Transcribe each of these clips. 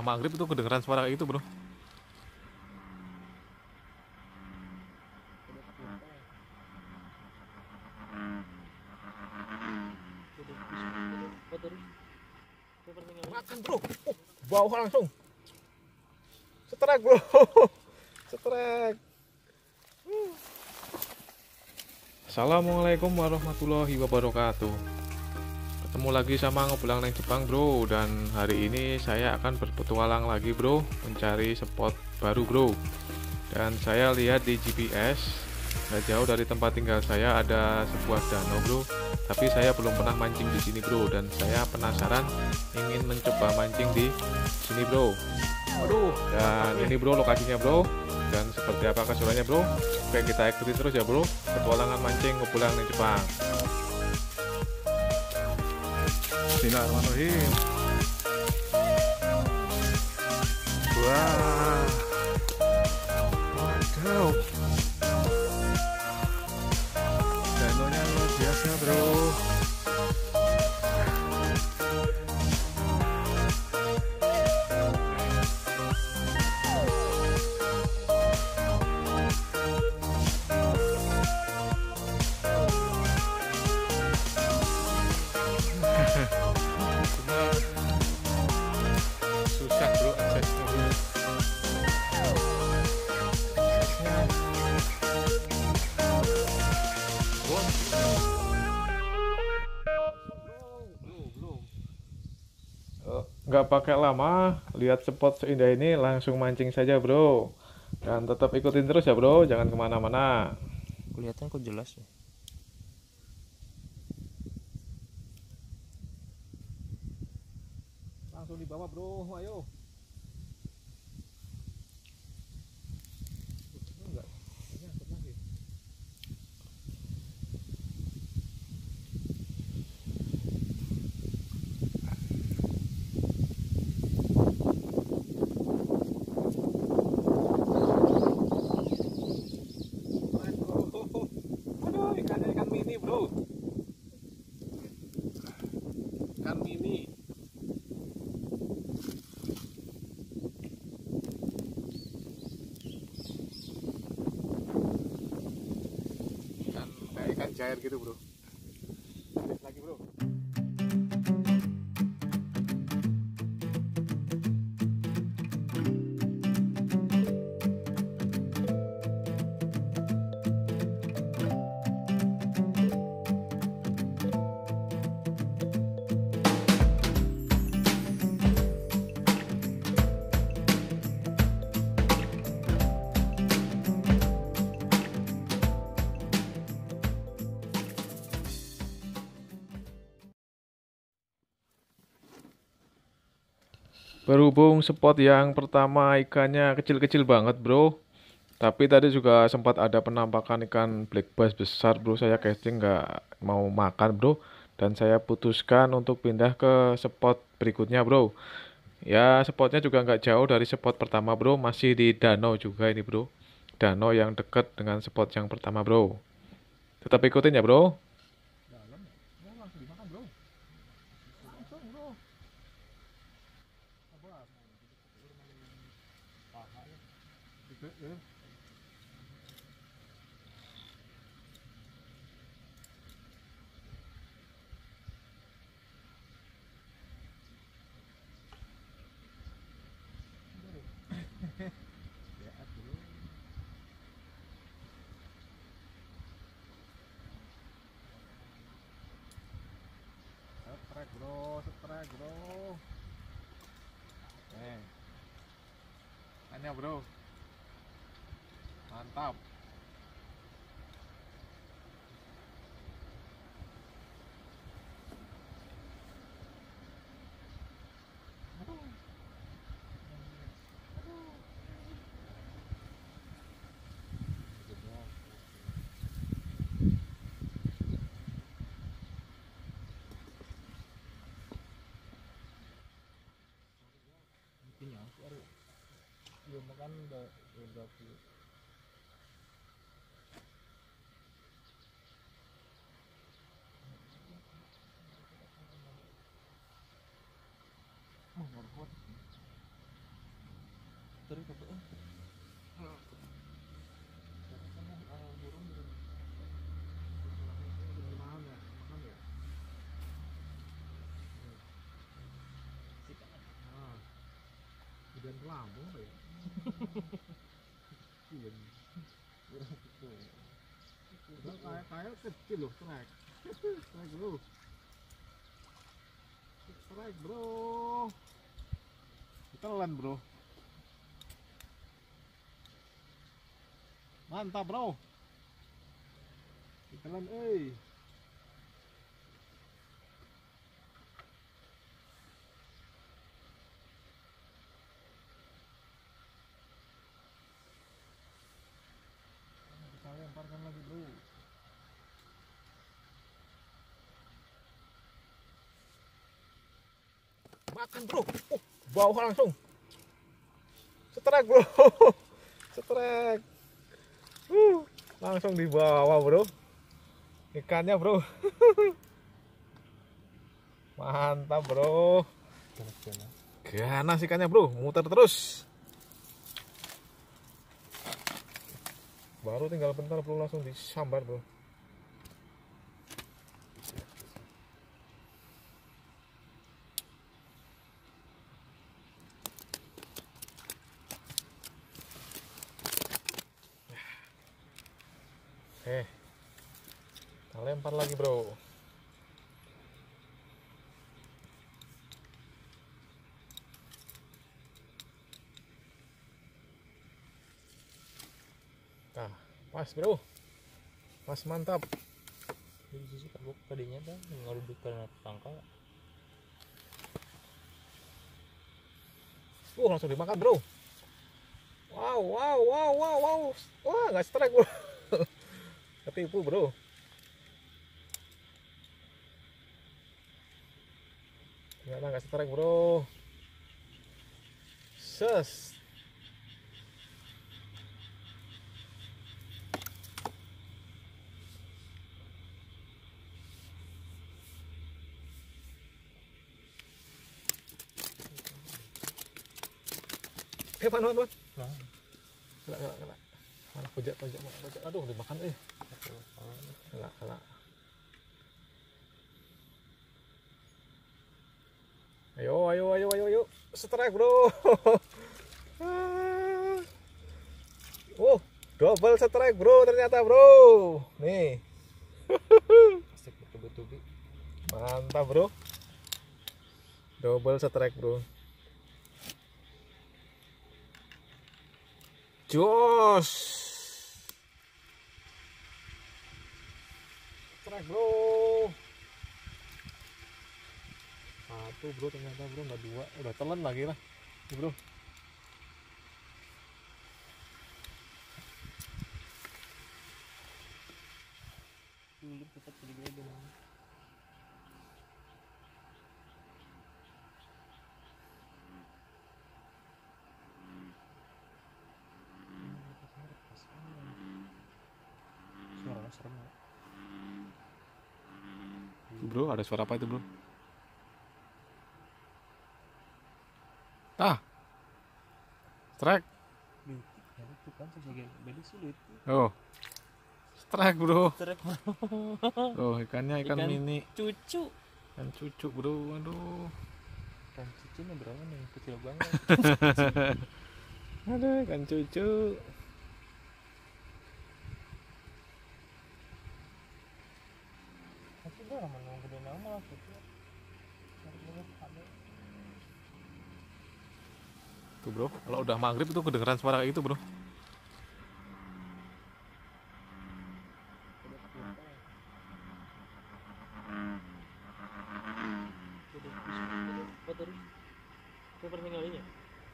maghrib itu kedengeran suara kayak gitu bro. Makan bro, bawah langsung. Setrek bro, setrek. Assalamualaikum warahmatullahi wabarakatuh. Ketemu lagi sama Ngobrol Neng Jepang bro. Dan hari ini saya akan berpetualang lagi bro, mencari spot baru bro. Dan saya lihat di GPS, nggak jauh dari tempat tinggal saya ada sebuah danau bro. Tapi saya belum pernah mancing di sini bro. Dan saya penasaran ingin mencoba mancing di sini bro. Waduh, dan ini bro lokasinya bro. Dan seperti apa keseruannya bro? Oke, kita ikuti terus ya bro, petualangan mancing Ngobrol Neng Jepang. Bismillahirrahmanirrahim. Wah, waduh, danaunya luar biasa bro. Susah bro aksesnya bro. Aksesnya nggak pakai lama, lihat spot seindah ini langsung mancing saja bro. Dan tetap ikutin terus ya bro, jangan kemana-mana. Kelihatan kok jelas ya. Langsung di bawah bro, ayo. Enggak, ini angkat lagi. Aduh, ikan mini bro. Ikan mini. Kayak ikan jair gitu bro. Lagi bro. Berhubung spot yang pertama ikannya kecil-kecil banget bro. Tapi tadi juga sempat ada penampakan ikan black bass besar bro. Saya casting nggak mau makan bro. Dan saya putuskan untuk pindah ke spot berikutnya bro. Ya spotnya juga nggak jauh dari spot pertama bro. Masih di danau juga ini bro. Danau yang dekat dengan spot yang pertama bro. Tetap ikutin ya bro. Langsung dimakan bro. Langsung bro. Setrek bro, setrek bro. Hanya bro. Mantap. Belum makan udah Terus apa? Hujan Lampung ya. Iya. Kayak kecil loh, strike. Strike bro. Strike bro. Ditelan bro. Mantap bro. Ditelan kita lemparkan lagi bro. Makan bro. Bawah langsung. Strike bro. Strike. Langsung di bawah bro. Ikannya bro. Mantap bro. Ganas ikannya bro. Muter terus. Baru tinggal bentar bro, langsung disambar bro. Kita lempar lagi bro. Nah, pas bro, pas mantap. Di sisi kabuk tadinya kan ngeruduk karena tangkal. Langsung dimakan bro. Wow. Wah, nggak strike bro. Ketipu bro. Ternyata nggak strike bro. Ses. Pan. Nah, Kena. Mana pojok. Aduh, dimakan Kena. Ayo. Strike bro. Double strike bro ternyata bro. Nih. asik bertubi-tubi. Mantap bro. Double strike bro. Jos. Strike bro. Satu bro ternyata bro, nggak dua. Udah telan lagi lah bro. Dulu tetap gede-gede. Suara serem ya. Bro, ada suara apa itu bro? Strike. Ya itu kan sebagai beda sulit. Oh, strike bro. Trek Oh, ikannya ikan mini. cucu. Ikan cucuk bro, aduh. Kan cucunya berapa nih? Kecil banget. Aduh, ikan cucuk. Tapi udah lama nunggu gede nama lah cucu. Tuh bro, kalau udah maghrib itu kedengeran suara kayak gitu bro.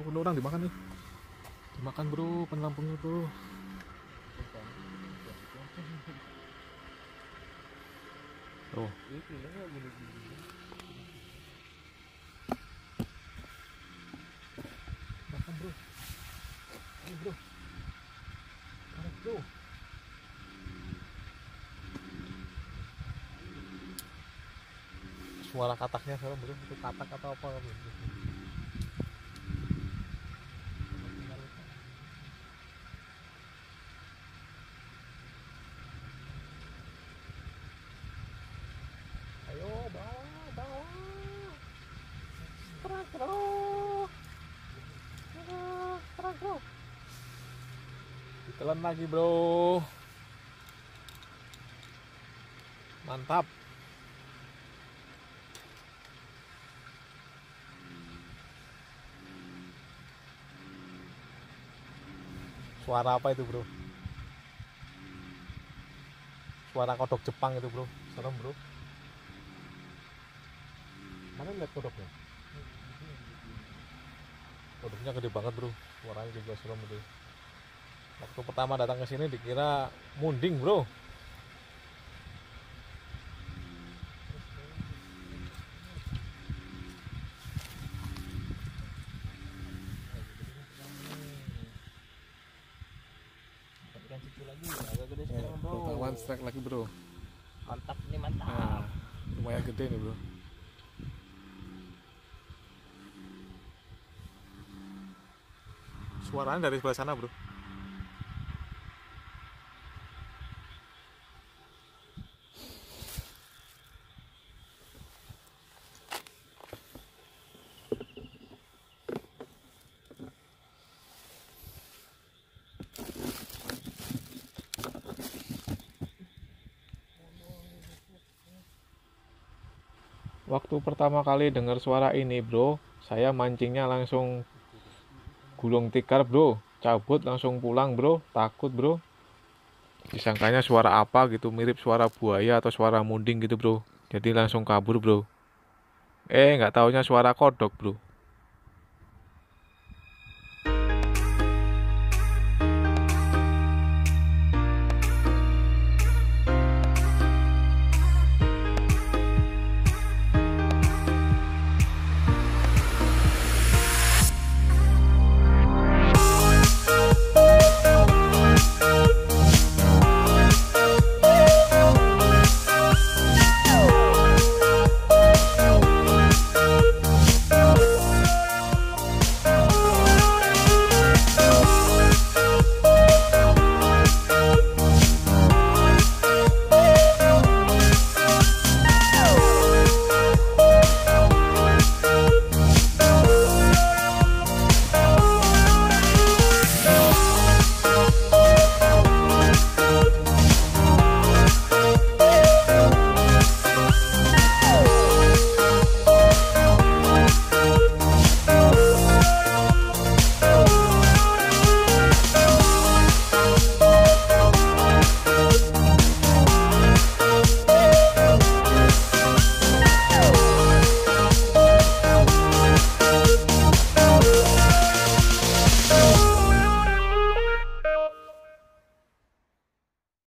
Oh, orang dimakan nih. Dimakan bro, penlampungnya bro. Oh, Makan bro. Ini bro. Tarik bro. Suara kataknya serem bro. Itu katak atau apa bro? Tinggal bro. Ditelan lagi bro. Mantap. Suara apa itu bro? Suara kodok Jepang itu bro. Serem bro. Mana lihat kodoknya? Kodoknya gede banget bro. Suaranya juga serem itu. Waktu pertama datang ke sini dikira munding bro. Ikan situ lagi agak gede sekarang bro. One strike lagi bro. Mantap nih, mantap. Nah, lumayan gede nih bro. Suaranya dari sebelah sana bro. Waktu pertama kali dengar suara ini bro, saya mancingnya langsung gulung tikar bro, cabut langsung pulang bro, takut bro. Disangkanya suara apa gitu, mirip suara buaya atau suara munding gitu bro. Jadi langsung kabur bro. Nggak taunya suara kodok bro.